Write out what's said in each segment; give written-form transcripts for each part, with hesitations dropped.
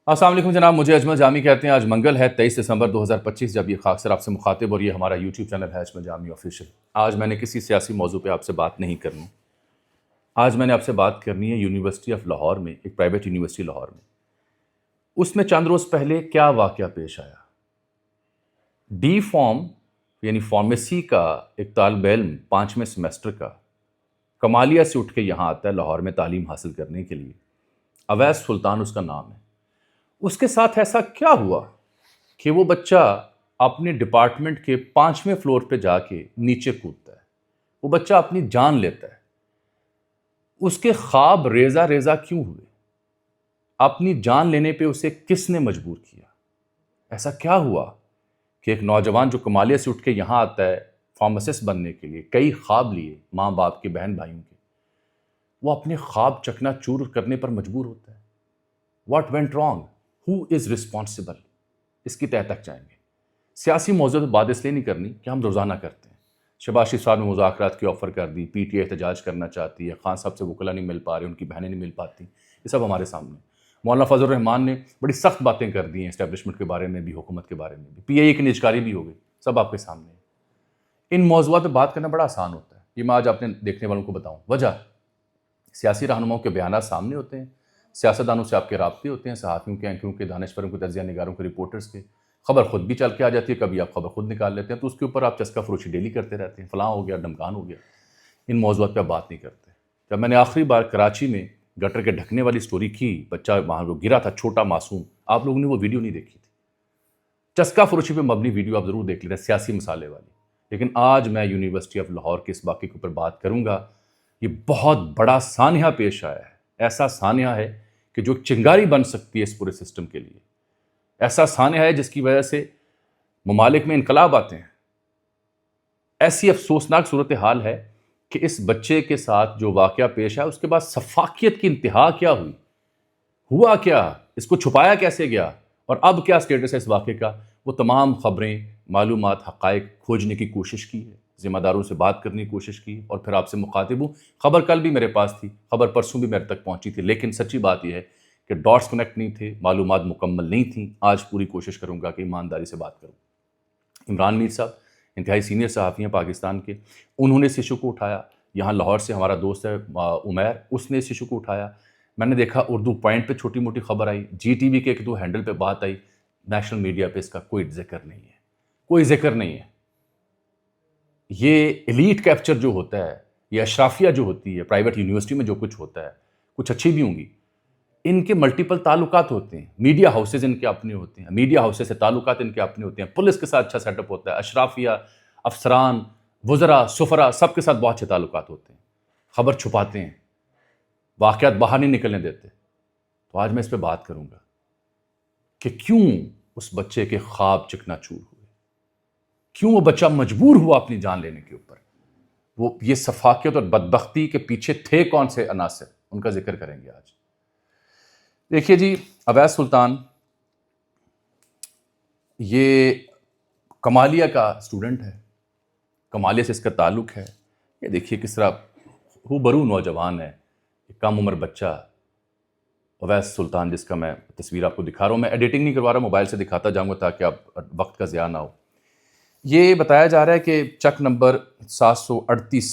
السلام علیکم جناب، مجھے اجمل جامی کہتے ہیں۔ آج منگل ہے 23 دسمبر 2025 جب یہ خاکسر آپ سے مخاطب، اور یہ ہمارا یوٹیوب چینل ہے اجمل جامی آفیشیل۔ آج میں نے کسی سیاسی موضوع پہ آپ سے بات نہیں کرنی۔ آج میں نے آپ سے بات کرنی ہے یونیورسٹی آف لاہور میں، ایک پرائیویٹ یونیورسٹی لاہور میں۔ اس میں چند روز پہلے کیا واقعہ پیش آیا؟ ڈی فارم یعنی فارمیسی کا ایک طالب علم 5ویں سیمسٹر کا کمالیہ سے اٹھ کے یہاں آتا ہے لاہور میں تعلیم حاصل کرنے کے لیے۔ اویس سلطان اس کا نام ہے۔ اس کے ساتھ ایسا کیا ہوا کہ وہ بچہ اپنے ڈپارٹمنٹ کے 5ویں فلور پہ جا کے نیچے کودتا ہے؟ وہ بچہ اپنی جان لیتا ہے۔ اس کے خواب ریزہ ریزہ کیوں ہوئے؟ اپنی جان لینے پہ اسے کس نے مجبور کیا؟ ایسا کیا ہوا کہ ایک نوجوان جو کمالیہ سے اٹھ کے یہاں آتا ہے فارماسسٹ بننے کے لیے، کئی خواب لیے ماں باپ کے، بہن بھائیوں کے، وہ اپنے خواب چکنا چور کرنے پر مجبور ہوتا ہے؟ What went wrong? Who is responsible? اس کی تہہ تک جائیں گے۔ سیاسی موضوع پہ بات اس لیے نہیں کرنی کہ ہم روزانہ کرتے ہیں۔ شہباز شریف صاحب نے مذاکرات کی آفر کر دی، پی ٹی آئی احتجاج کرنا چاہتی ہے، خان صاحب سے وکلا نہیں مل پا رہے، ان کی بہنیں نہیں مل پاتی، یہ سب ہمارے سامنے۔ مولانا فضل الرحمان نے بڑی سخت باتیں کر دی ہیں اسٹیبلشمنٹ کے بارے میں بھی، حکومت کے بارے میں بھی، پی آئی اے کی نجکاری بھی ہو گئی، سب آپ کے سامنے ہے۔ ان موضوعات پہ بات کرنا بڑا آسان ہوتا ہے، یہ میں آج اپنے دیکھنے والوں کو بتاؤں۔ وجہ، سیاسی رہنماؤں کے بیانات سامنے ہوتے ہیں، سیاستدانوں سے آپ کے رابطے ہوتے ہیں، صحافیوں کے، اینکروں کے، دانشوروں کے، تجزیہ نگاروں کے، رپورٹرز کے، خبر خود بھی چل کے آ جاتی ہے، کبھی آپ خبر خود نکال لیتے ہیں، تو اس کے اوپر آپ چسکا فروشی ڈیلی کرتے رہتے ہیں، فلاں ہو گیا، ڈھمکان ہو گیا۔ ان موضوعات پہ آپ بات نہیں کرتے۔ جب میں نے آخری بار کراچی میں گٹر کے ڈھکنے والی سٹوری کی، بچہ وہاں جو گرا تھا چھوٹا معصوم، آپ لوگوں نے وہ ویڈیو نہیں دیکھی تھی۔ چسکا فروشی پہ مبنی ویڈیو آپ ضرور دیکھ لیتے ہیں، سیاسی مسالے والی۔ لیکن آج میں یونیورسٹی آف لاہور کے اس واقعے کے اوپر بات کروں گا۔ یہ بہت بڑا سانحہ پیش آیا ہے، ایسا سانحہ ہے کہ جو چنگاری بن سکتی ہے اس پورے سسٹم کے لیے، ایسا سانحہ ہے جس کی وجہ سے ممالک میں انقلاب آتے ہیں۔ ایسی افسوسناک صورتحال ہے کہ اس بچے کے ساتھ جو واقعہ پیش آیا، اس کے بعد سفاکیت کی انتہا کیا ہوئی؟ ہوا کیا؟ اس کو چھپایا کیسے گیا؟ اور اب کیا سٹیٹس ہے اس واقعے کا؟ وہ تمام خبریں، معلومات، حقائق کھوجنے کی کوشش کی ہے، ذمہ داروں سے بات کرنے کی کوشش کی، اور پھر آپ سے مخاطب ہوں۔ خبر کل بھی میرے پاس تھی، خبر پرسوں بھی میرے تک پہنچی تھی، لیکن سچی بات یہ ہے کہ ڈاٹس کنیکٹ نہیں تھے، معلومات مکمل نہیں تھیں۔ آج پوری کوشش کروں گا کہ ایمانداری سے بات کروں۔ عمران میر صاحب انتہائی سینئر صحافی ہیں پاکستان کے، انہوں نے اس ایشو کو اٹھایا۔ یہاں لاہور سے ہمارا دوست ہے عمیر، اس نے اس ایشو کو اٹھایا۔ میں نے دیکھا اردو پوائنٹ پہ چھوٹی موٹی خبر آئی، جی ٹی وی کے ایک دو ہینڈل پہ بات آئی، نیشنل میڈیا پہ اس کا کوئی ذکر نہیں ہے، کوئی ذکر نہیں ہے۔ یہ ایلیٹ کیپچر جو ہوتا ہے، یہ اشرافیہ جو ہوتی ہے پرائیویٹ یونیورسٹی میں، جو کچھ ہوتا ہے، کچھ اچھی بھی ہوں گی، ان کے ملٹیپل تعلقات ہوتے ہیں، میڈیا ہاؤسز ان کے اپنے ہوتے ہیں، میڈیا ہاؤسز سے تعلقات ان کے اپنے ہوتے ہیں، پولیس کے ساتھ اچھا سیٹ اپ ہوتا ہے، اشرافیہ، افسران، وزراء، سفراء، سب کے ساتھ بہت اچھے تعلقات ہوتے ہیں۔ خبر چھپاتے ہیں، واقعات باہر نہیں نکلنے دیتے۔ تو آج میں اس پہ بات کروں گا کہ کیوں اس بچے کے خواب چکنا چور ہوئے، کیوں وہ بچہ مجبور ہوا اپنی جان لینے کے اوپر۔ وہ یہ سفاکیت اور بدبختی کے پیچھے تھے کون سے عناصر، ان کا ذکر کریں گے آج۔ دیکھیے جی، اویس سلطان یہ کمالیہ کا اسٹوڈنٹ ہے، کمالیہ سے اس کا تعلق ہے۔ یہ دیکھیے کس طرح روبرو نوجوان ہے، ایک کم عمر بچہ اویس سلطان، جس کا میں تصویر آپ کو دکھا رہا ہوں۔ میں ایڈیٹنگ نہیں کروا رہا، موبائل سے دکھاتا جاؤں گا تاکہ آپ وقت کا ضیاع نہ ہو۔ یہ بتایا جا رہا ہے کہ چک نمبر 738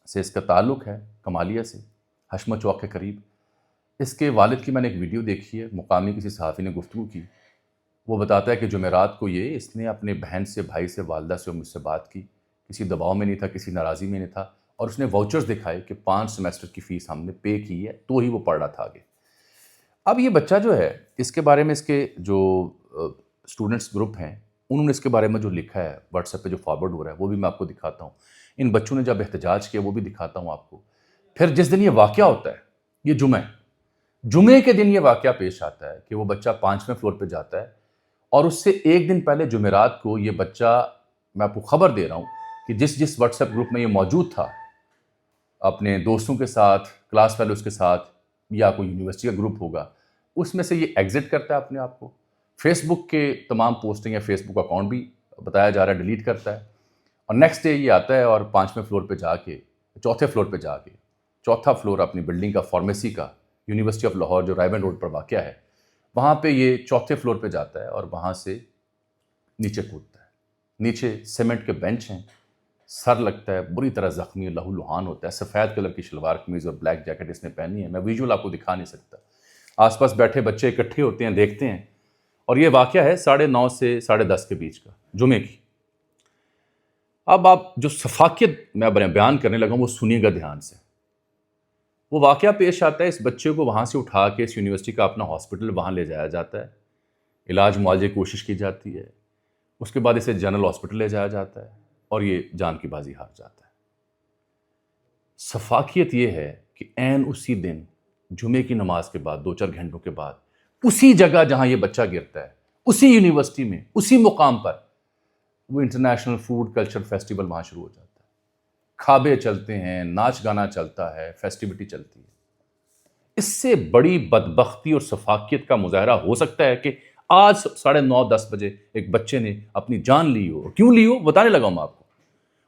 سے اس کا تعلق ہے، کمالیہ سے، حشمہ چوک کے قریب۔ اس کے والد کی میں نے ایک ویڈیو دیکھی ہے، مقامی کسی صحافی نے گفتگو کی۔ وہ بتاتا ہے کہ جمعرات کو اس نے اپنے بہن سے، بھائی سے، والدہ سے مجھ سے بات کی، کسی دباؤ میں نہیں تھا، کسی ناراضی میں نہیں تھا، اور اس نے واؤچرز دکھائے کہ 5 سیمسٹر کی فیس ہم نے پے کی ہے، تو ہی وہ پڑھ رہا تھا آگے۔ اب یہ بچہ جو ہے، اس کے بارے میں اس کے جو اسٹوڈنٹس گروپ ہیں، انہوں نے اس کے بارے میں جو لکھا ہے واٹس ایپ پہ جو فارورڈ ہو رہا ہے، وہ بھی میں آپ کو دکھاتا ہوں۔ ان بچوں نے جب احتجاج کیا، وہ بھی دکھاتا ہوں آپ کو۔ پھر جس دن یہ واقعہ ہوتا ہے، یہ جمعے کے دن یہ واقعہ پیش آتا ہے کہ وہ بچہ 5ویں فلور پہ جاتا ہے، اور اس سے ایک دن پہلے جمعرات کو یہ بچہ، میں آپ کو خبر دے رہا ہوں کہ جس واٹس ایپ گروپ میں یہ موجود تھا، اپنے دوستوں کے ساتھ، کلاس فیلوز کے ساتھ، یا کوئی یونیورسٹی کا گروپ ہوگا، اس میں سے یہ ایگزٹ کرتا ہے اپنے آپ کو۔ فیس بک کے تمام پوسٹنگ یا فیس بک اکاؤنٹ بھی بتایا جا رہا ہے ڈیلیٹ کرتا ہے، اور نیکسٹ ڈے یہ آتا ہے اور 5ویں فلور پہ جا کے، چوتھا فلور اپنی بلڈنگ کا، فارمیسی کا، یونیورسٹی آف لاہور جو رائے بینڈ روڈ پر واقع ہے، وہاں پہ یہ چوتھے فلور پہ جاتا ہے اور وہاں سے نیچے کودتا ہے. نیچے سیمنٹ کے بینچ ہیں, سر لگتا ہے, بری طرح زخمی, لہو لہان ہوتا ہے. سفید کلر کی شلوار قمیض اور بلیک جیکٹ اس نے پہنی ہے. میں ویژول آپ کو دکھا نہیں سکتا. آس پاس بیٹھے بچے اکٹھے ہوتے ہیں, دیکھتے ہیں. اور یہ واقعہ ہے 9:30 سے 10:30 کے بیچ کا, جمعے کی. اب آپ جو سفاکیت میں بیان کرنے لگا ہوں وہ سنیے گا دھیان سے. وہ واقعہ پیش آتا ہے, اس بچے کو وہاں سے اٹھا کے اس یونیورسٹی کا اپنا ہاسپٹل وہاں لے جایا جاتا ہے, علاج معالجے کی کوشش کی جاتی ہے. اس کے بعد اسے جنرل ہاسپٹل لے جایا جاتا ہے اور یہ جان کی بازی ہار جاتا ہے. سفاکیت یہ ہے کہ عین اسی دن جمعے کی نماز کے بعد 2-4 گھنٹوں کے بعد اسی جگہ جہاں یہ بچہ گرتا ہے, اسی یونیورسٹی میں, اسی مقام پر وہ انٹرنیشنل فوڈ کلچر فیسٹیول وہاں شروع ہو جاتا ہے. کھابے چلتے ہیں, ناچ گانا چلتا ہے, فیسٹیوٹی چلتی ہے. اس سے بڑی بدبختی اور سفاکیت کا مظاہرہ ہو سکتا ہے کہ آج 9:30-10 بجے ایک بچے نے اپنی جان لی ہو. کیوں لی ہو بتانے لگا ہوں میں آپ کو.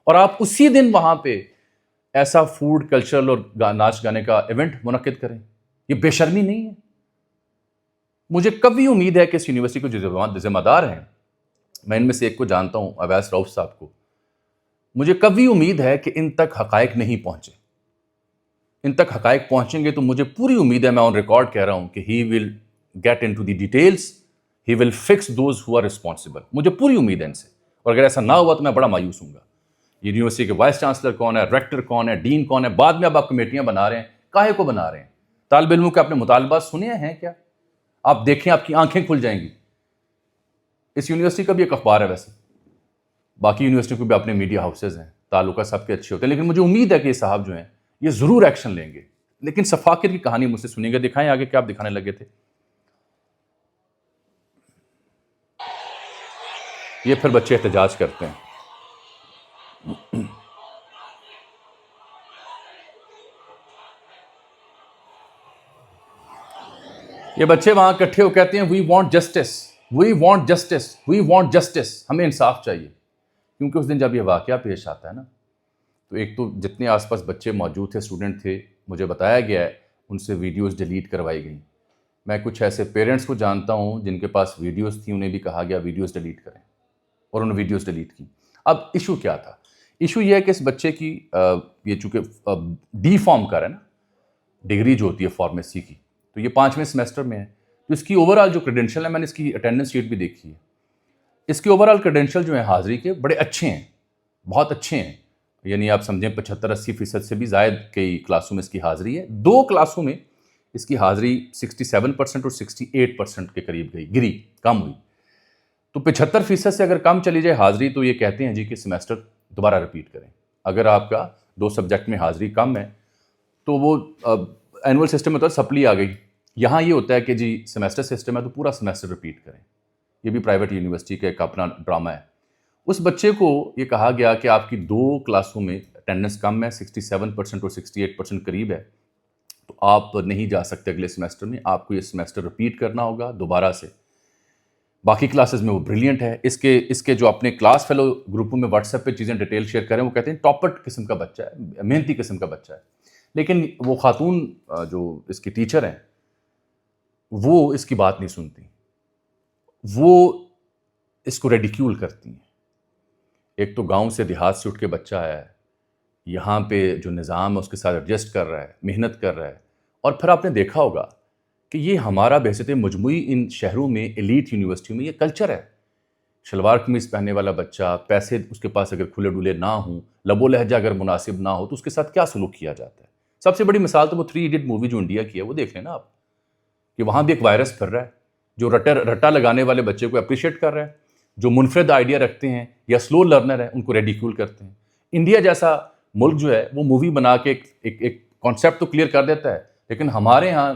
اور آپ اسی دن وہاں پہ ایسا فوڈ کلچرل اور ناچ گانے کا ایونٹ منعقد کریں. یہ بے شرمی نہیں ہے؟ مجھے کبھی امید ہے کہ اس یونیورسٹی کو جو ذمہ دار ہیں, میں ان میں سے ایک کو جانتا ہوں, اویس رؤف صاحب کو, مجھے کبھی امید ہے کہ ان تک حقائق نہیں پہنچے. ان تک حقائق پہنچیں گے تو مجھے پوری امید ہے, میں آن ریکارڈ کہہ رہا ہوں کہ he will get into the details, he will fix those who are responsible. مجھے پوری امید ہے ان سے. اور اگر ایسا نہ ہوا تو میں بڑا مایوس ہوں گا. یونیورسٹی کے وائس چانسلر کون ہے, ریکٹر کون ہے, ڈین کون ہے, بعد میں اب آپ کمیٹیاں بنا رہے ہیں, کاہے کو بنا رہے ہیں؟ طالب علموں کے اپنے مطالبات سنے ہیں کیا؟ آپ دیکھیں, آپ کی آنکھیں کھل جائیں گی. اس یونیورسٹی کا بھی ایک اخبار ہے, ویسے باقی یونیورسٹی کو بھی اپنے میڈیا ہاؤسز ہیں, تعلقات سب کے اچھے ہوتے ہیں, لیکن مجھے امید ہے کہ یہ صاحب جو ہیں یہ ضرور ایکشن لیں گے. لیکن سفاکیت کی کہانی مجھ سے سنیے گا. دکھائیں آگے کیا آپ دکھانے لگے تھے. یہ پھر بچے احتجاج کرتے ہیں. یہ بچے وہاں اکٹھے ہو کہتے ہیں we want justice, we want justice, we want justice. ہمیں انصاف چاہیے. کیونکہ اس دن جب یہ واقعہ پیش آتا ہے نا, تو ایک تو جتنے آس پاس بچے موجود تھے, اسٹوڈنٹ تھے, مجھے بتایا گیا ہے ان سے ویڈیوز ڈیلیٹ کروائی گئیں. میں کچھ ایسے پیرنٹس کو جانتا ہوں جن کے پاس ویڈیوز تھیں, انہیں بھی کہا گیا ویڈیوز ڈیلیٹ کریں, اور انہوں نے ویڈیوز ڈیلیٹ کی. اب ایشو کیا تھا؟ ایشو یہ ہے کہ اس بچے کی یہ چونکہ ڈی فارم کر ہے نا, ڈگری جو ہوتی ہے فارمیسی کی, تو یہ 5ویں سیمسٹر میں ہے. تو اس کی اوور آل جو کریڈینشیل ہے, میں نے اس کی اٹینڈنس شیٹ بھی دیکھی ہے, اس کے اوور آل کریڈینشیل جو ہیں حاضری کے بڑے اچھے ہیں, بہت اچھے ہیں. یعنی آپ سمجھیں 75-80% سے بھی زائد کئی کلاسوں میں اس کی حاضری ہے. 2 کلاسوں میں اس کی حاضری 67% اور 68% کے قریب گری, کم ہوئی. تو 75% سے اگر کم چلی جائے حاضری تو یہ کہتے ہیں جی کہ سیمسٹر دوبارہ رپیٹ کریں. اگر آپ کا 2 سبجیکٹ میں حاضری کم ہے تو وہ اینول سسٹم میں تو سپلی آ گئی. یہاں یہ ہوتا ہے کہ جی سیمسٹر سسٹم ہے تو پورا سیمسٹر رپیٹ کریں. یہ بھی پرائیویٹ یونیورسٹی کا ایک اپنا ڈرامہ ہے. اس بچے کو یہ کہا گیا کہ آپ کی 2 کلاسوں میں اٹینڈنس کم ہے, 67% اور 68% قریب ہے, تو آپ نہیں جا سکتے اگلے سیمسٹر میں, آپ کو یہ سیمسٹر رپیٹ کرنا ہوگا دوبارہ سے. باقی کلاسز میں وہ بریلینٹ ہے. اس کے جو اپنے کلاس فیلو گروپوں میں واٹس ایپ پہ چیزیں ڈیٹیل شیئر کریں, وہ کہتے ہیں ٹاپر قسم کا بچہ ہے, محنتی قسم کا بچہ ہے. لیکن وہ خاتون جو اس کی ٹیچر ہیں وہ اس کی بات نہیں سنتی, وہ اس کو ریڈیکیول کرتی ہیں. ایک تو گاؤں سے دیہات سے اٹھ کے بچہ ہے, یہاں پہ جو نظام ہے اس کے ساتھ ایڈجسٹ کر رہا ہے, محنت کر رہا ہے. اور پھر آپ نے دیکھا ہوگا کہ یہ ہمارا بحیثیت مجموعی ان شہروں میں ایلیٹ یونیورسٹیوں میں یہ کلچر ہے. شلوار قمیض پہننے والا بچہ, پیسے اس کے پاس اگر کھلے ڈولے نہ ہوں, لب و لہجہ اگر مناسب نہ ہو, تو اس کے ساتھ کیا سلوک کیا جاتا ہے. سب سے بڑی مثال تو وہ 3 ایڈیٹ مووی جو انڈیا کی ہے وہ دیکھ لیں نا آپ, کہ وہاں بھی ایک وائرس پھر رہا ہے جو رٹا لگانے والے بچے کو اپریشیٹ کر رہا ہے, جو منفرد آئیڈیا رکھتے ہیں یا سلو لرنر ہیں ان کو ریڈیکیول کرتے ہیں. انڈیا جیسا ملک جو ہے وہ مووی بنا کے ایک کانسیپٹ تو کلیئر کر دیتا ہے, لیکن ہمارے ہاں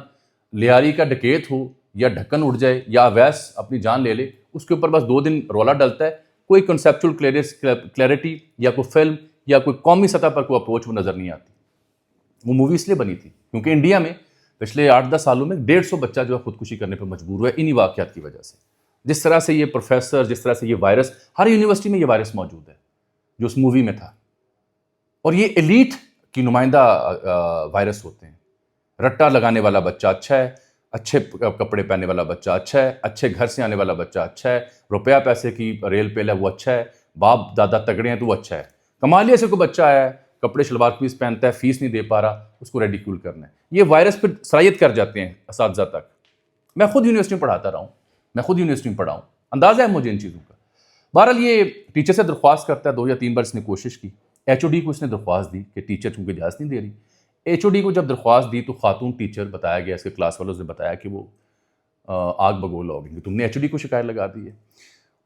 لیاری کا ڈکیت ہو یا ڈھکن اڑ جائے یا اویس اپنی جان لے لے, اس کے اوپر بس 2 دن رولا ڈلتا ہے, کوئی کنسیپچول کلیئرٹی یا کوئی فلم یا کوئی قومی سطح پر کوئی اپروچ وہ نظر نہیں آتی. وہ مووی اس لیے بنی تھی کیونکہ انڈیا میں پچھلے 8-10 سالوں میں 150 بچہ جو ہے خودکشی کرنے پہ مجبور ہوا ہے انہی واقعات کی وجہ سے. جس طرح سے یہ پروفیسر, جس طرح سے یہ وائرس, ہر یونیورسٹی میں یہ وائرس موجود ہے جو اس مووی میں تھا. اور یہ ایلیٹ کی نمائندہ وائرس ہوتے ہیں. رٹا لگانے والا بچہ اچھا ہے, اچھے کپڑے پہننے والا بچہ اچھا ہے، اچھے گھر سے آنے والا بچہ اچھا ہے، روپیہ پیسے کی ریل پیل ہے وہ اچھا ہے، باپ دادا تگڑے ہیں تو وہ اچھا ہے. کمالیہ سے کوئی بچہ آیا ہے، کپڑے شلوار قمیض پہنتا ہے، فیس نہیں دے پا رہا، اس کو ریڈیکیول کرنا ہے. یہ وائرس پھر سرایت کر جاتے ہیں اساتذہ تک. میں خود یونیورسٹی میں پڑھاتا رہا ہوں، میں خود یونیورسٹی میں پڑھا ہوں، اندازہ ہے مجھے ان چیزوں کا. بہرحال یہ ٹیچر سے درخواست کرتا ہے، 2 یا 3 بار اس نے کوشش کی. ایچ او ڈی کو اس نے درخواست دی کہ ٹیچر چونکہ اجازت نہیں دے رہی. ایچ او ڈی کو جب درخواست دی تو خاتون ٹیچر بتایا گیا، اس کے کلاس والوں سے بتایا کہ وہ آگ بگول ہو گئی کہ تم نے ایچ او ڈی کو شکایت لگا دی ہے.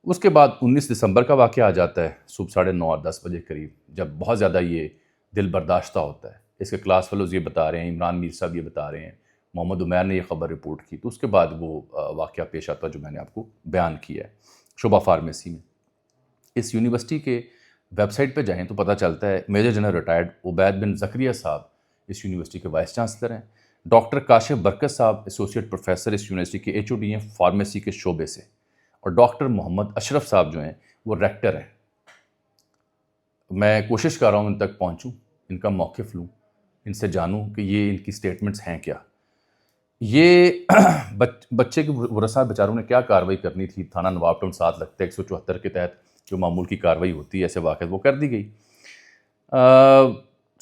اس کے بعد 19 دسمبر کا واقعہ آ جاتا ہے، صبح 9:30 اور 10 بجے قریب، جب بہت زیادہ یہ دل برداشتہ ہوتا ہے. اس کے کلاس فیلوز یہ بتا رہے ہیں، عمران میر صاحب یہ بتا رہے ہیں، محمد عمیر نے یہ خبر رپورٹ کی. تو اس کے بعد وہ واقعہ پیش آتا جو میں نے آپ کو بیان کیا ہے شعبہ فارمیسی میں. اس یونیورسٹی کے ویب سائٹ پہ جائیں تو پتہ چلتا ہے میجر جنرل ریٹائرڈ عبید بن زکریہ صاحب اس یونیورسٹی کے وائس چانسلر ہیں. ڈاکٹر کاشف برکت صاحب ایسوسیٹ پروفیسر اس یونیورسٹی کے ایچ او ڈی ہیں فارمیسی کے شعبے سے. اور ڈاکٹر محمد اشرف صاحب جو ہیں وہ ریکٹر ہیں. میں کوشش کر رہا ہوں ان تک پہنچوں، ان کا موقف لوں، ان سے جانوں کہ یہ ان کی سٹیٹمنٹس ہیں کیا. یہ بچے کے ورثاء بیچاروں نے کیا کارروائی کرنی تھی، تھانہ نواب ٹاؤن 7 لگتا ہے 174 کے تحت جو معمول کی کارروائی ہوتی ہے ایسے واقعات وہ کر دی گئی.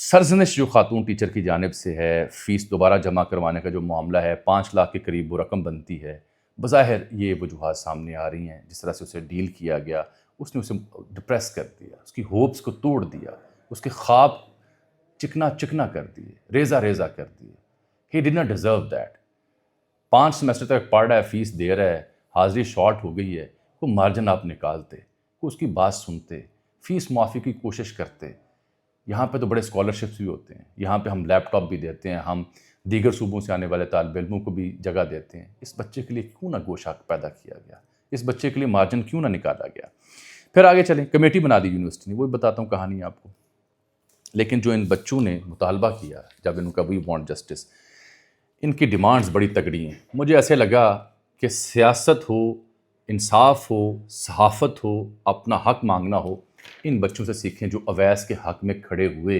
سرزنش جو خاتون ٹیچر کی جانب سے ہے، فیس دوبارہ جمع کروانے کا جو معاملہ ہے، 5 لاکھ کے قریب وہ رقم بنتی ہے. بظاہر یہ وجوہات سامنے آ رہی ہیں، جس طرح سے اسے ڈیل کیا گیا اس نے اسے ڈپریس کر دیا، اس کی ہوپس کو توڑ دیا، اس کے خواب چکنا چکنا کر دیے، ریزہ ریزہ کر دیے. He did not deserve that. 5 semester تک پڑھ رہا ہے، فیس دے رہا ہے، حاضری شارٹ ہو گئی ہے، وہ مارجن آپ نکالتے، وہ اس کی بات سنتے، فیس معافی کی کوشش کرتے. یہاں پہ تو بڑے اسکالرشپس بھی ہوتے ہیں، یہاں پہ ہم لیپ ٹاپ بھی دیتے ہیں، ہم دیگر صوبوں سے آنے والے طالب علموں کو بھی جگہ دیتے ہیں. اس بچے کے لیے کیوں نہ گوشہ پیدا کیا گیا، اس بچے کے لیے مارجن کیوں نہ نکالا گیا. پھر آگے چلیں، کمیٹی بنا دی یونیورسٹی نے، وہی بتاتا ہوں کہانی آپ کو. لیکن جو ان بچوں نے مطالبہ کیا جب ان کا وی وانٹ جسٹس، ان کی ڈیمانڈز بڑی تگڑی ہیں. مجھے ایسے لگا کہ سیاست ہو، انصاف ہو، صحافت ہو، اپنا حق مانگنا ہو، ان بچوں سے سیکھیں جو اویس کے حق میں کھڑے ہوئے.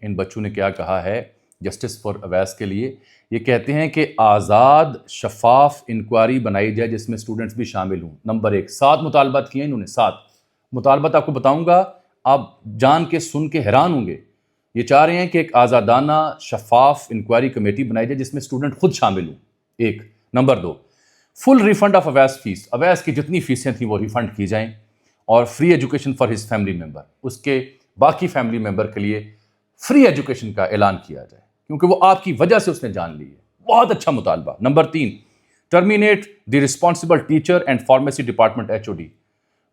ان بچوں نے کیا کہا ہے جسٹس فار اویس کے لیے؟ یہ کہتے ہیں کہ آزاد شفاف انکوائری بنائی جائے جس میں اسٹوڈنٹس بھی شامل ہوں. نمبر 1، 7 مطالبات کیے انہوں نے، 7 مطالبات آپ کو بتاؤں گا، آپ جان کے سن کے حیران ہوں گے. یہ چاہ رہے ہیں کہ ایک آزادانہ شفاف انکوائری کمیٹی بنائی جائے جس میں اسٹوڈنٹ خود شامل ہوں، 1. Number 2، full refund of Awais fees, Awais کی جتنی فیسیں تھیں وہ ریفنڈ کی جائیں، اور free education for his family member, اس کے باقی فیملی ممبر کے لیے فری ایجوکیشن کا اعلان کیا جائے کیونکہ وہ آپ کی وجہ سے اس نے جان لی ہے. بہت اچھا مطالبہ. Number 3، terminate the responsible teacher and pharmacy department H O D.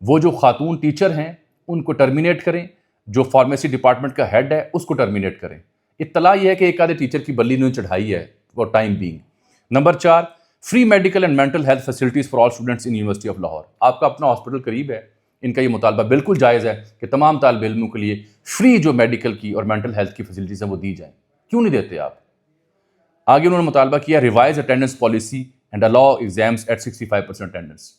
وہ جو خاتون ٹیچر ہیں ان کو ٹرمینیٹ کریں، جو فارمیسی ڈپارٹمنٹ کا ہیڈ ہے اس کو ٹرمینیٹ کریں. اطلاع یہ ہے کہ ایک آدھے ٹیچر کی بلی انہوں نے چڑھائی ہے for time being. Number 4، free medical and mental health facilities for all students in university of Lahore. آپ کا اپنا ہاسپٹل قریب ہے، ان کا یہ مطالبہ بالکل جائز ہے کہ تمام طالب علموں کے لیے فری جو میڈیکل کی اور مینٹل ہیلتھ کی فیسلٹیز ہیں وہ دی جائیں. کیوں نہیں دیتے آپ؟ آگے انہوں نے مطالبہ کیا revise attendance policy and allow exams at 65% attendance.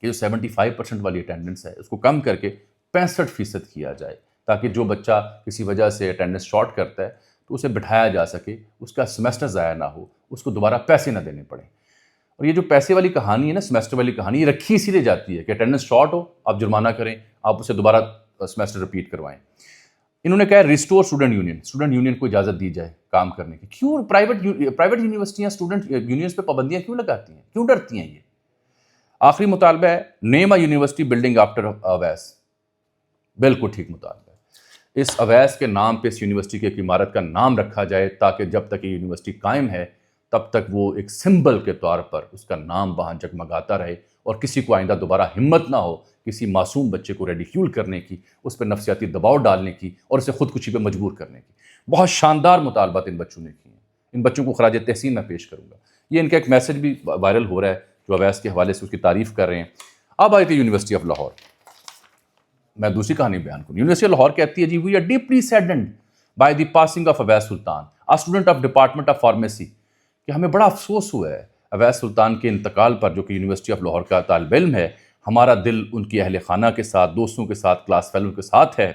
یہ جو 75% والی اٹینڈنس ہے اس کو کم کر کے 65% کیا جائے تاکہ جو بچہ کسی وجہ سے اٹینڈنس شارٹ کرتا ہے تو اسے بٹھایا جا سکے، اس کا سیمسٹر ضائع نہ ہو، اس کو دوبارہ پیسے نہ دینے پڑیں. اور یہ جو پیسے والی کہانی ہے نا، سیمسٹر والی کہانی، یہ رکھی اسی لیے جاتی ہے کہ اٹینڈنس شارٹ ہو آپ جرمانہ کریں، آپ اسے دوبارہ سیمسٹر رپیٹ کروائیں. انہوں نے کہا restore student union, student union کو اجازت دی جائے کام کرنے کی. کیوں پرائیویٹ یونیورسٹیاں اسٹوڈنٹ یونینز پہ پابندیاں کیوں لگاتی ہیں، کیوں ڈرتی ہیں یہ؟ آخری مطالبہ ہے name a university building after Awais. بالکل ٹھیک مطالبہ ہے، اس اویس کے نام پہ اس یونیورسٹی کی ایک عمارت کا نام رکھا جائے تاکہ جب تک یہ یونیورسٹی قائم ہے تب تک وہ ایک سمبل کے طور پر اس کا نام وہاں جگمگاتا رہے اور کسی کو آئندہ دوبارہ ہمت نہ ہو کسی معصوم بچے کو ریڈیکیول کرنے کی، اس پہ نفسیاتی دباؤ ڈالنے کی اور اسے خودکشی پہ مجبور کرنے کی. بہت شاندار مطالبات ان بچوں نے کیے ہیں. ان بچوں کو خراج تحسین میں پیش کروں گا. یہ ان کا ایک میسج بھی وائرل ہو رہا ہے جو اویس کے حوالے سے اس کی تعریف کر رہے ہیں. اب آئی تھی یونیورسٹی آف لاہور. میں دوسری کہانی بیان کروں. یونیورسٹی آف لاہور کہتی ہے جی we are deeply saddened by the passing of Awais Sultan, a student of department of pharmacy. کہ ہمیں بڑا افسوس ہوا ہے اویس سلطان کے انتقال پر، جو کہ یونیورسٹی آف لاہور کا طالب علم ہے. ہمارا دل ان کی اہل خانہ کے ساتھ، دوستوں کے ساتھ، کلاس فیلو کے ساتھ ہے.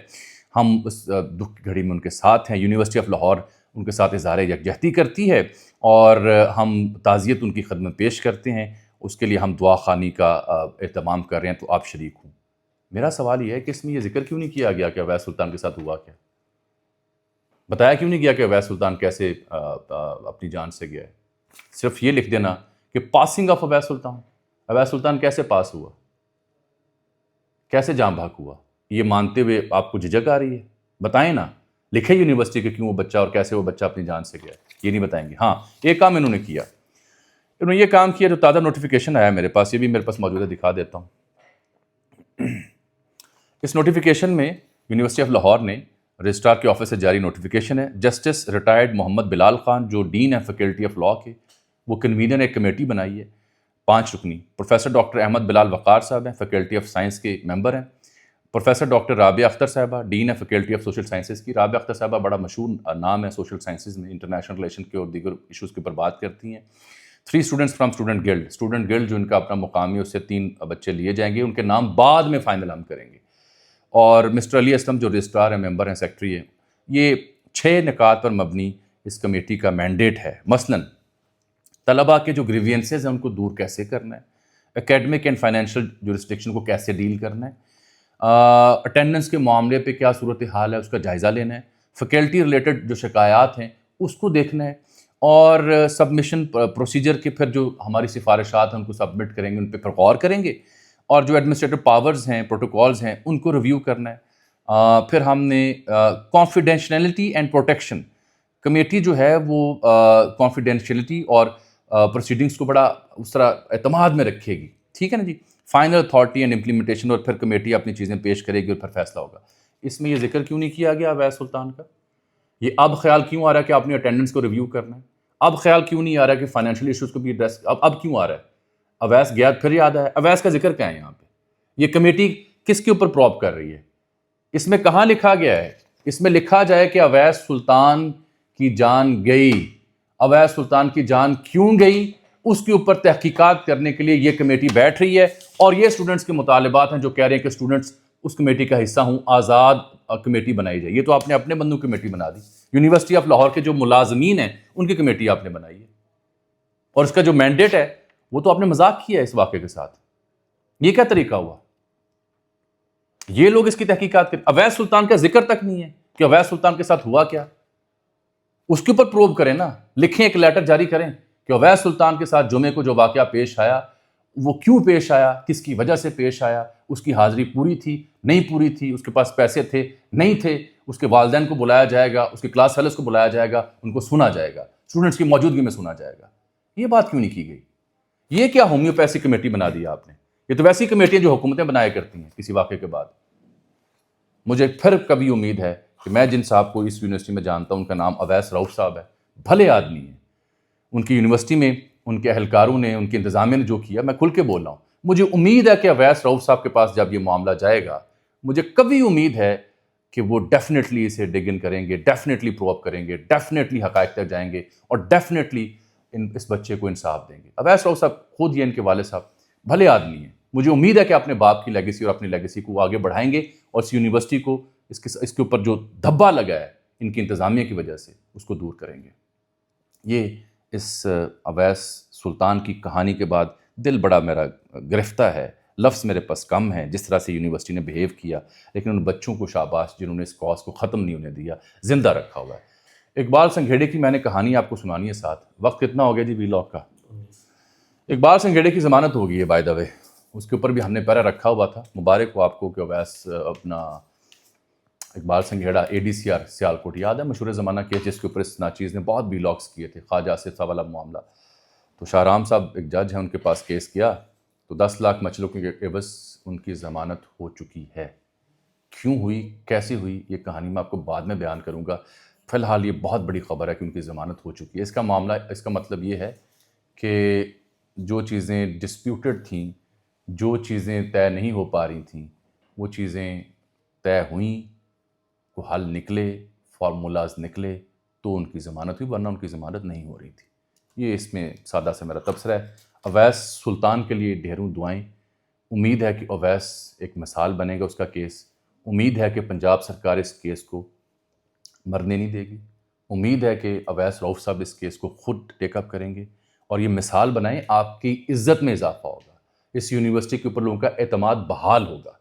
ہم اس دکھ کی گھڑی میں ان کے ساتھ ہیں. یونیورسٹی آف لاہور ان کے ساتھ اظہار یکجہتی کرتی ہے اور ہم تعزیت ان کی خدمت پیش کرتے ہیں. اس کے لیے ہم دعا خوانی کا اہتمام کر رہے ہیں، تو آپ شریک ہوں. میرا سوال یہ ہے کہ اس میں یہ ذکر کیوں نہیں کیا گیا کہ اویس سلطان کے ساتھ ہوا کیا؟ بتایا کیوں نہیں گیا کہ اویس سلطان کیسے اپنی جان سے گیا ہے؟ صرف یہ لکھ دینا کہ پاسنگ آف اویس سلطان. اویس سلطان کیسے پاس ہوا، کیسے جان بحق ہوا، یہ مانتے ہوئے آپ کو جھجک آ رہی ہے؟ بتائیں نا، لکھے یونیورسٹی کہ کیوں وہ بچہ اور کیسے وہ بچہ اپنی جان سے گیا. یہ نہیں بتائیں گے. ہاں، ایک کام انہوں نے کیا، انہوں نے یہ کام کیا جو تازہ نوٹیفیکیشن آیا میرے پاس، یہ بھی میرے پاس موجود ہے، دکھا دیتا ہوں. اس نوٹیفیکیشن میں یونیورسٹی آف لاہور نے رجسٹرار کے آفس سے جاری نوٹیفیکیشن ہے. جسٹس ریٹائرڈ محمد بلال خان جو ڈین ہے فیکلٹی آف لاء کے، وہ کنوینر ایک کمیٹی بنائی ہے 5 رکنی. پروفیسر ڈاکٹر احمد بلال وقار صاحب ہیں، فیکلٹی آف سائنس کے ممبر ہیں. پروفیسر ڈاکٹر رابعہ اختر صاحبہ ڈین ہے فیکلٹی آف سوشل سائنسز کی. رابعہ اختر صاحبہ بڑا مشہور نام ہے سوشل سائنسز میں، انٹرنیشنل ریلیشن کے اور دیگر ایشوز کے اوپر بات کرتی ہیں. 3 اسٹوڈنٹس فرام اسٹوڈنٹ گلڈ جو ان کا اپنا مقامی، اس سے 3 بچے لیے جائیں گے، ان کے نام بعد میں فائنل ہم کریں گے. اور مسٹر علی اسلم جو رجسٹرار ہیں، ممبر ہیں، سیکٹری ہیں. یہ 6 نکات پر مبنی اس کمیٹی کا مینڈیٹ ہے. مثلاً طلباء کے جو گریوینسز ہیں ان کو دور کیسے کرنا ہے، اکیڈمک اینڈ فائنینشیل جورسڈکشن کو کیسے ڈیل کرنا ہے، اٹینڈنس کے معاملے پہ کیا صورتحال ہے اس کا جائزہ لینا ہے، فیکلٹی ریلیٹڈ جو شکایات ہیں اس کو دیکھنا ہے، اور سبمیشن پروسیجر کے پھر جو ہماری سفارشات ہیں ان کو سبمٹ کریں گے، ان پہ پھر غور کریں گے، اور جو ایڈمنسٹریٹو پاورز ہیں، پروٹوکولز ہیں، ان کو ریویو کرنا ہے. پھر ہم نے کانفیڈینشیلٹی اینڈ پروٹیکشن کمیٹی جو ہے وہ کانفیڈینشیلٹی اور پروسیڈنگس کو بڑا اس طرح اعتماد میں رکھے گی. ٹھیک ہے نا جی. فائنل اتھارٹی اینڈ امپلیمنٹیشن، اور پھر کمیٹی اپنی چیزیں پیش کرے گی اور پھر فیصلہ ہوگا. اس میں یہ ذکر کیوں نہیں کیا گیا اویس سلطان کا؟ یہ اب خیال کیوں آ رہا ہے کہ اپنی اٹینڈنس کو ریویو کرنا ہے؟ اب خیال کیوں نہیں آ رہا ہے کہ فائنینشیل ایشوز کو بھی ایڈریس، اب کیوں آ رہا ہے؟ اویس گیا پھر یاد آیا. اویس کا ذکر کیا ہے یہاں پہ؟ یہ کمیٹی کس کے اوپر پروب کر رہی ہے؟ اس میں کہاں لکھا گیا ہے؟ اس میں لکھا جائے کہ اویس سلطان کی جان گئی. اویس سلطان کی جان کیوں گئی اس کے اوپر تحقیقات کرنے کے لیے یہ کمیٹی بیٹھ رہی ہے، اور یہ اسٹوڈنٹس کے مطالبات ہیں جو کہہ رہے ہیں کہ اسٹوڈنٹس اس کمیٹی کا حصہ ہوں، آزاد کمیٹی بنائی جائے. یہ تو آپ نے اپنے بندوں کمیٹی بنا دی. یونیورسٹی آف لاہور کے جو ملازمین ہیں ان کی کمیٹی آپ نے بنائی ہے، اور اس کا جو مینڈیٹ ہے وہ تو آپ نے مذاق کیا ہے اس واقعے کے ساتھ. یہ کیا طریقہ ہوا؟ یہ لوگ اس کی تحقیقات کریں. اویس سلطان کا ذکر تک نہیں ہے کہ اویس سلطان کے ساتھ ہوا کیا. اس کے اوپر پروب کریں نا، لکھیں، ایک لیٹر جاری کریں کہ اویس سلطان کے ساتھ جمعے کو جو واقعہ پیش آیا وہ کیوں پیش آیا، کس کی وجہ سے پیش آیا، اس کی حاضری پوری تھی نہیں پوری تھی، اس کے پاس پیسے تھے نہیں تھے. اس کے والدین کو بلایا جائے گا، اس کے کلاس فیلوز کو بلایا جائے گا، ان کو سنا جائے گا، اسٹوڈنٹس کی موجودگی میں سنا جائے گا. یہ بات کیوں نہیں کی گئی؟ یہ کیا ہومیوپیتھی کمیٹی بنا دی آپ نے؟ یہ تو ویسی کمیٹیاں جو حکومتیں بنایا کرتی ہیں کسی واقعے کے بعد. مجھے پھر کبھی امید ہے کہ میں جن صاحب کو اس یونیورسٹی میں جانتا ہوں، ان کا نام اویس رؤف صاحب ہے، بھلے آدمی ہیں. ان کی یونیورسٹی میں ان کے اہلکاروں نے، ان کے انتظامیہ نے جو کیا، میں کھل کے بول رہا ہوں. مجھے امید ہے کہ اویس رؤف صاحب کے پاس جب یہ معاملہ جائے گا، مجھے کبھی امید ہے کہ وہ ڈیفینیٹلی اسے ڈگ ان کریں گے، ڈیفینیٹلی پروو اپ کریں گے، ڈیفینیٹلی حقائق تک جائیں گے، اور ڈیفینیٹلی اس بچے کو انصاف دیں گے. اویس رؤف صاحب خود یہ ان کے والد صاحب بھلے آدمی ہیں. مجھے امید ہے کہ اپنے باپ کی لیگیسی اور اپنی لیگیسی کو آگے بڑھائیں گے، اور اس یونیورسٹی کو اس کے اوپر جو دھبا لگا ہے ان کی انتظامیہ کی وجہ سے اس کو دور کریں گے. یہ اس اویس سلطان کی کہانی کے بعد دل بڑا میرا گرفتہ ہے. لفظ میرے پاس کم ہیں جس طرح سے یونیورسٹی نے بیہیو کیا، لیکن ان بچوں کو شاباش جنہوں نے اس کاز کو ختم نہیں ہونے دیا، زندہ رکھا ہوا ہے. اقبال سنگھیڑے کی میں نے کہانی آپ کو سنانی ہے ساتھ. وقت کتنا ہو گیا جی وی لاک کا؟ اقبال سنگھیڑے کی ضمانت ہو گئی ہے بائی دا وے. اس کے اوپر بھی ہم نے پیرا رکھا ہوا تھا. مبارک ہو آپ کو کہ اویس اپنا اقبال سنگھیڑا ADCR سیالکوٹ، یاد ہے مشہور زمانہ کیس جس کے اوپر اس ناچیز نے بہت بھی لاکس کیے تھے، خواجہ آصف صاحب والا معاملہ. تو شاہ رام صاحب ایک جج ہیں، ان کے پاس کیس کیا تو 10 لاکھ مچلوں کے عوض ان کی ضمانت ہو چکی ہے. کیوں ہوئی، کیسے ہوئی، یہ کہانی میں آپ کو بعد میں بیان کروں گا. فی الحال یہ بہت بڑی خبر ہے کہ ان کی ضمانت ہو چکی ہے. اس کا معاملہ، اس کا مطلب یہ ہے کہ جو چیزیں ڈسپیوٹڈ تھیں، جو چیزیں طے نہیں ہو پا رہی تھیں، وہ چیزیں طے ہوئیں، کو حل نکلے، فارمولاز نکلے تو ان کی ضمانت ہوئی، ورنہ ان کی ضمانت نہیں ہو رہی تھی. یہ اس میں سادہ سے میرا تبصرہ ہے. اویس سلطان کے لیے ڈھیروں دعائیں. امید ہے کہ اویس ایک مثال بنے گا اس کا کیس. امید ہے کہ پنجاب سرکار اس کیس کو مرنے نہیں دے گی. امید ہے کہ اویس رؤف صاحب اس کیس کو خود ٹیک اپ کریں گے اور یہ مثال بنائیں، آپ کی عزت میں اضافہ ہوگا، اس یونیورسٹی کے اوپر لوگوں کا اعتماد بحال ہوگا۔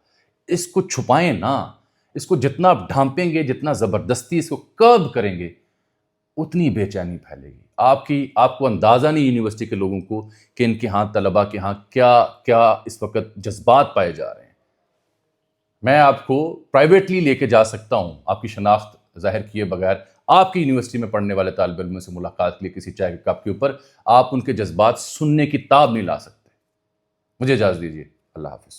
اس کو چھپائیں نہ، اس کو جتنا آپ ڈھانپیں گے، جتنا زبردستی اس کو کرب کریں گے، اتنی بے چینی پھیلے گی۔ آپ کو اندازہ نہیں یونیورسٹی کے لوگوں کو کہ ان کے ہاں طلباء کے ہاں کیا کیا اس وقت جذبات پائے جا رہے ہیں۔ میں آپ کو پرائیویٹلی لے کے جا سکتا ہوں، آپ کی شناخت ظاہر کیے بغیر آپ کی یونیورسٹی میں پڑھنے والے طالب علموں سے ملاقات کے لیے کسی چائے کے کپ کے اوپر آپ ان کے جذبات سننے کی تاب نہیں لا سکتے۔ مجھے اجازت دیجیے، اللہ حافظ۔